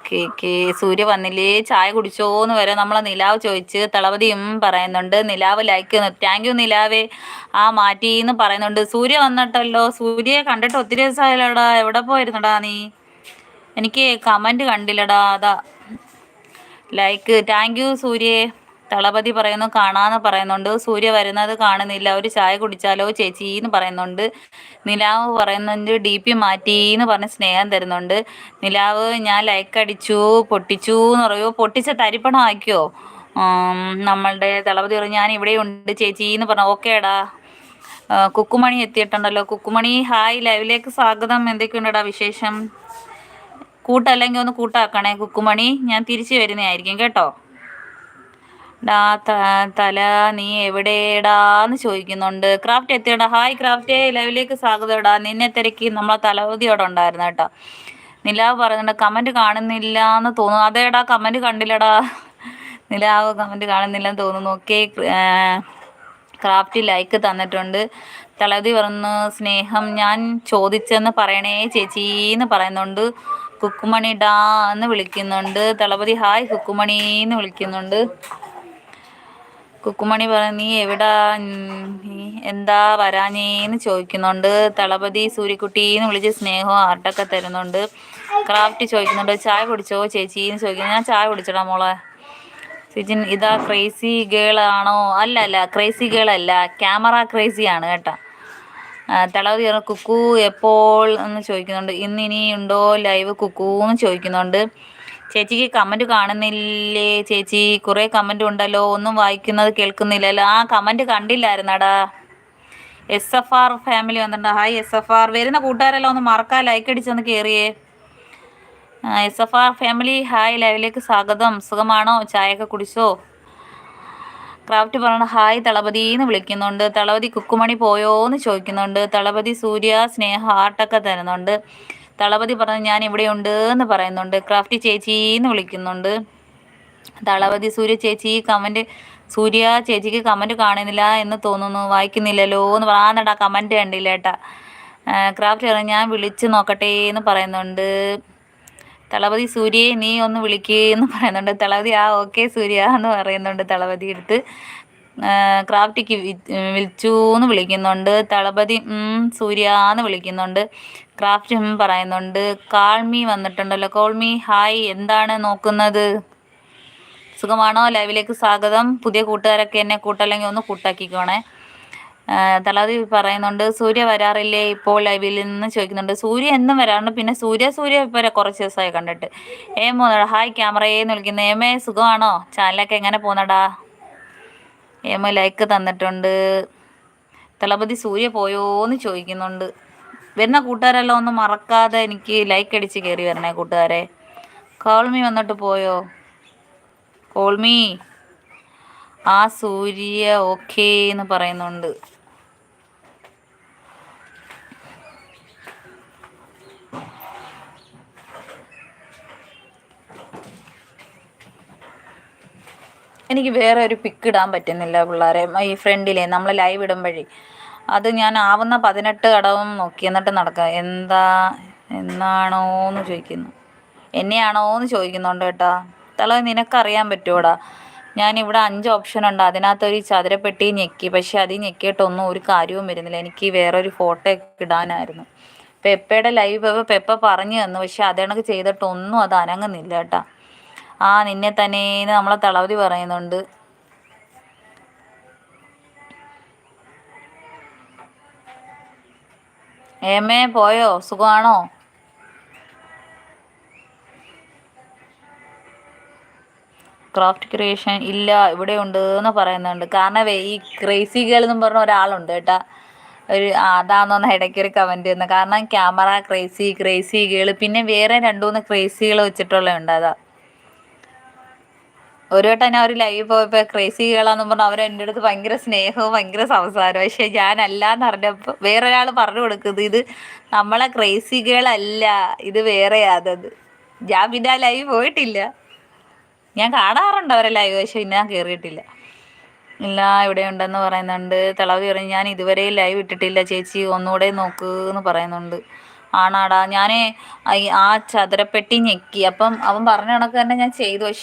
Cake സൂര്യ വന്നില്ലേ ചായ കുടിച്ചോന്ന് വരെ നമ്മളെ നിലാവ് ചോദിച്ച് തളപതിയും പറയുന്നുണ്ട്. നിലാവ് ലൈക്ക് താങ്ക് യു നിലാവേ. ആ മാറ്റീന്ന് പറയുന്നുണ്ട്. സൂര്യ വന്നിട്ടല്ലോ. സൂര്യയെ കണ്ടിട്ട് ഒത്തിരി ദിവസമായല്ലോടാ. എവിടെ പോയിരുന്നടാ നീ? എനിക്ക് കമന്റ് കണ്ടില്ലടാ. അതാ ലൈക്ക് താങ്ക് യു സൂര്യയെ. തളപതി പറയുന്നു കാണാന്ന് പറയുന്നുണ്ട്. സൂര്യ വരുന്നത് കാണുന്നില്ല. ഒരു ചായ കുടിച്ചാലോ ചേച്ചീന്ന് പറയുന്നുണ്ട്. നിലാവ് പറയുന്നുണ്ട് DP മാറ്റീന്ന് പറഞ്ഞ് സ്നേഹം തരുന്നുണ്ട്. നിലാവ് ഞാൻ ലൈക്ക് അടിച്ചു പൊട്ടിച്ചു എന്ന് പറയൂ. പൊട്ടിച്ച തരിപ്പണം ആക്കിയോ? നമ്മളുടെ തളപതി പറയും ഞാൻ ഇവിടെ ഉണ്ട് ചേച്ചീന്ന് പറഞ്ഞു. ഓക്കേടാ. കുക്കുമണി എത്തിയിട്ടുണ്ടല്ലോ. കുക്കുമണി ഹായ്, ലൈവിലേക്ക് സ്വാഗതം. എന്തൊക്കെയുണ്ടടാ വിശേഷം? കൂട്ടല്ലെങ്കിൽ ഒന്ന് കൂട്ടാക്കണേ കുക്കുമണി. ഞാൻ തിരിച്ചു വരുന്നതായിരിക്കും കേട്ടോ. ഡാ തല നീ എവിടെടാന്ന് ചോദിക്കുന്നുണ്ട്. ക്രാഫ്റ്റ് എത്തിയടാ. ഹായ് ക്രാഫ്റ്റേ, ലൈവിലേക്ക് സ്വാഗതം. നിന്നെ തിരക്കി നമ്മളെ തലവതിയോടെ ഉണ്ടായിരുന്നു കേട്ടോ. നിലാവ് പറയുന്നുണ്ട് കമന്റ് കാണുന്നില്ല എന്ന് തോന്നുന്നു. അതേടാ കമന്റ് കണ്ടില്ലടാ. നിലാവ് കമന്റ് കാണുന്നില്ലെന്ന് തോന്നുന്നു. ഓക്കെ, ക്രാഫ്റ്റ് ലൈക്ക് തന്നിട്ടുണ്ട്. തലവതി പറഞ്ഞു സ്നേഹം ഞാൻ ചോദിച്ചെന്ന് പറയണേ ചേച്ചീന്ന് പറയുന്നുണ്ട്. കുക്കുമണി ഡാ എന്ന് വിളിക്കുന്നുണ്ട്. തളപതി ഹായ് കുക്കുമണീന്ന് വിളിക്കുന്നുണ്ട്. കുക്കുമണി പറഞ്ഞു നീ എവിടാ, നീ എന്താ വരാഞ്ഞേന്ന് ചോദിക്കുന്നുണ്ട്. തളപതി സൂര്യക്കുട്ടീന്ന് വിളിച്ച് സ്നേഹവും ആർട്ടൊക്കെ തരുന്നുണ്ട്. ക്രാഫ്റ്റ് ചോദിക്കുന്നുണ്ട് ചായ കുടിച്ചോ ചേച്ചീന്ന് ചോദിക്കുന്നു. ഞാൻ ചായ കുടിച്ചടാ മോളെ. സിജിൻ ഇതാ ക്രേസി ഗേൾ ആണോ? അല്ല ക്രേസി ഗേൾ അല്ല, ക്യാമറ ക്രേസി ആണ് കേട്ടോ. തളവതി കുക്കു എപ്പോൾ എന്ന് ചോദിക്കുന്നുണ്ട്. ഇനി ഉണ്ടോ ലൈവ് കുക്കു എന്ന് ചോദിക്കുന്നുണ്ട്. ചേച്ചിക്ക് കമന്റ് കാണുന്നില്ലേ ചേച്ചി? കുറേ കമന്റ് ഉണ്ടല്ലോ, ഒന്നും വായിക്കുന്നത് കേൾക്കുന്നില്ലല്ലോ. ആ കമന്റ് കണ്ടില്ലായിരുന്നടാ. SFR ഫാമിലി വന്നിട്ടുണ്ട്. Hi SFR. വരുന്ന കൂട്ടുകാരെല്ലാം ഒന്ന് മറക്കാൻ ലൈക്ക് അടിച്ചൊന്ന് കയറിയേ. SFR ഫാമിലി ഹായ്, ലൈവിലേക്ക് സ്വാഗതം. സുഖമാണോ? ചായയൊക്കെ കുടിച്ചോ? ക്രാഫ്റ്റ് പറയണ ഹായ് തളപതിന്ന് വിളിക്കുന്നുണ്ട്. തളപതി കുക്കുമണി പോയോന്ന് ചോദിക്കുന്നുണ്ട്. തളപതി സൂര്യ സ്നേഹ ഹാർട്ടൊക്കെ തരുന്നുണ്ട്. തളപതി പറഞ്ഞു ഞാൻ ഇവിടെ ഉണ്ട് എന്ന് പറയുന്നുണ്ട്. ക്രാഫ്റ്റ് ചേച്ചിന്ന് വിളിക്കുന്നുണ്ട്. തളപതി സൂര്യ ചേച്ചി കമന്റ്, സൂര്യ ചേച്ചിക്ക് കമന്റ് കാണുന്നില്ല എന്ന് തോന്നുന്നു, വായിക്കുന്നില്ലല്ലോ എന്ന് പറയാന്നടാ. കമന്റ് കണ്ടില്ല ഏട്ടാ. ക്രാഫ്റ്റ് പറഞ്ഞു ഞാൻ വിളിച്ച് നോക്കട്ടെ എന്ന് പറയുന്നുണ്ട്. തളപതി സൂര്യയെ നീ ഒന്ന് വിളിക്കുകയെന്ന് പറയുന്നുണ്ട്. തളപതി ഓക്കെ സൂര്യ എന്ന് പറയുന്നുണ്ട്. തളപതി എടുത്ത് ക്രാഫ്റ്റിക്ക് വിളിച്ചു എന്ന് വിളിക്കുന്നുണ്ട്. തളപതി സൂര്യ എന്ന് വിളിക്കുന്നുണ്ട്. ക്രാഫ്റ്റ് പറയുന്നുണ്ട്. കാൾമി വന്നിട്ടുണ്ടല്ലോ. കോൾമി ഹായ്, എന്താണ് നോക്കുന്നത്? സുഖമാണോ? ലൈവിലേക്ക് സ്വാഗതം. പുതിയ കൂട്ടുകാരൊക്കെ എന്നെ കൂട്ടല്ലെങ്കിൽ ഒന്ന് കൂട്ടാക്കിക്കോണേ. തളപതി പറയുന്നുണ്ട് സൂര്യ വരാറില്ലേ ഇപ്പോൾ ലൈവിൽ നിന്ന് ചോദിക്കുന്നുണ്ട്. സൂര്യ എന്നും വരാറുണ്ട്. പിന്നെ സൂര്യ ഇപ്പോൾ കുറച്ച് ദിവസമായി കണ്ടിട്ട്. പോന്നടാ. ഹായ് ക്യാമറയെന്ന് വിളിക്കുന്നു. ഏമേ സുഖമാണോ? ചാനലൊക്കെ എങ്ങനെ പോന്നടാ? ലൈക്ക് തന്നിട്ടുണ്ട്. തളപതി സൂര്യ പോയോന്ന് ചോദിക്കുന്നുണ്ട്. വരുന്ന കൂട്ടുകാരെല്ലാം ഒന്ന് മറക്കാതെ എനിക്ക് ലൈക്ക് അടിച്ച് കയറി വരണേ കൂട്ടുകാരെ. കോൾമി വന്നിട്ട് പോയോ? കോൾമി സൂര്യ ഓക്കേ എന്ന് പറയുന്നുണ്ട്. എനിക്ക് വേറെ ഒരു പിക്ക് ഇടാൻ പറ്റുന്നില്ല പിള്ളേരെ. ഈ ഫ്രണ്ടിലെ നമ്മൾ ലൈവ് ഇടുമ്പോഴേ അത് ഞാൻ ആവുന്ന 18 കടവും നോക്കി എന്നിട്ട് നടക്കുക. എന്നാണോന്ന് ചോദിക്കുന്നു. എന്നെയാണോന്ന് ചോദിക്കുന്നുണ്ട് കേട്ടാ. നിനക്കറിയാൻ പറ്റുമോടാ? ഞാനിവിടെ 5 ഓപ്ഷൻ ഉണ്ട്. അതിനകത്തൊരു ചതുരപ്പെട്ടി ഞെക്കി. പക്ഷെ അത് ഞെക്കിയിട്ടൊന്നും ഒരു കാര്യവും വരുന്നില്ല. എനിക്ക് വേറൊരു ഫോട്ടോ ഒക്കെ ഇടാനായിരുന്നു. പെപ്പയുടെ ലൈവ് പെപ്പ പറഞ്ഞു തന്നു. പക്ഷെ അതണക്ക് ചെയ്തിട്ടൊന്നും അത് അനങ്ങുന്നില്ല കേട്ടാ. നിന്നെ തന്നെന്ന് നമ്മളെ തളപതി പറയുന്നുണ്ട്. ഏമേ പോയോ? സുഖമാണോ? ക്രാഫ്റ്റ് ക്രിയേഷൻ ഇല്ല ഇവിടെ ഉണ്ട് എന്ന് പറയുന്നുണ്ട്. കാരണം ഈ ക്രേസി ഗേൾ എന്നും പറഞ്ഞ ഒരാളുണ്ട് കേട്ടാ. അതാണെന്ന് ഇടയ്ക്കൊരു കമൻറ്റ് ചെയ്യുന്നത്. കാരണം ക്യാമറ ക്രേസി ഗേൾ പിന്നെ വേറെ 2-3 ക്രേസികൾ വെച്ചിട്ടുള്ളതുണ്ട്. അതാ ഒരു വട്ടം ഞാൻ ഒരു ലൈവ് പോയപ്പോൾ ക്രേസി ഗേളാന്ന് പറഞ്ഞാൽ അവർ എൻ്റെ അടുത്ത് ഭയങ്കര സ്നേഹവും ഭയങ്കര സംസാരവും. പക്ഷെ ഞാനല്ലാന്ന് അറിഞ്ഞപ്പോൾ വേറൊരാൾ പറഞ്ഞു കൊടുക്കുന്നത് ഇത് നമ്മളെ ക്രേസി ഗേൾ അല്ല, ഇത് വേറെയാതത്. ഞാൻ പിന്നെ ആ ലൈവ് പോയിട്ടില്ല. ഞാൻ കാണാറുണ്ട് അവരെ ലൈവ്, പക്ഷെ പിന്നെ ഞാൻ കയറിയിട്ടില്ല. ഇല്ല ഇവിടെ ഉണ്ടെന്ന് പറയുന്നുണ്ട്. തളപതി പറഞ്ഞു ഞാൻ ഇതുവരെ ലൈവ് ഇട്ടിട്ടില്ല ചേച്ചി, ഒന്നുകൂടെ നോക്ക് എന്ന് പറയുന്നുണ്ട്. ആണാടാ ഞാൻ ആ ചതുരപ്പെട്ടി ഞെക്കി അപ്പം അവൻ പറഞ്ഞ കണക്ക് തന്നെ ഞാൻ ചെയ്തു. പക്ഷെ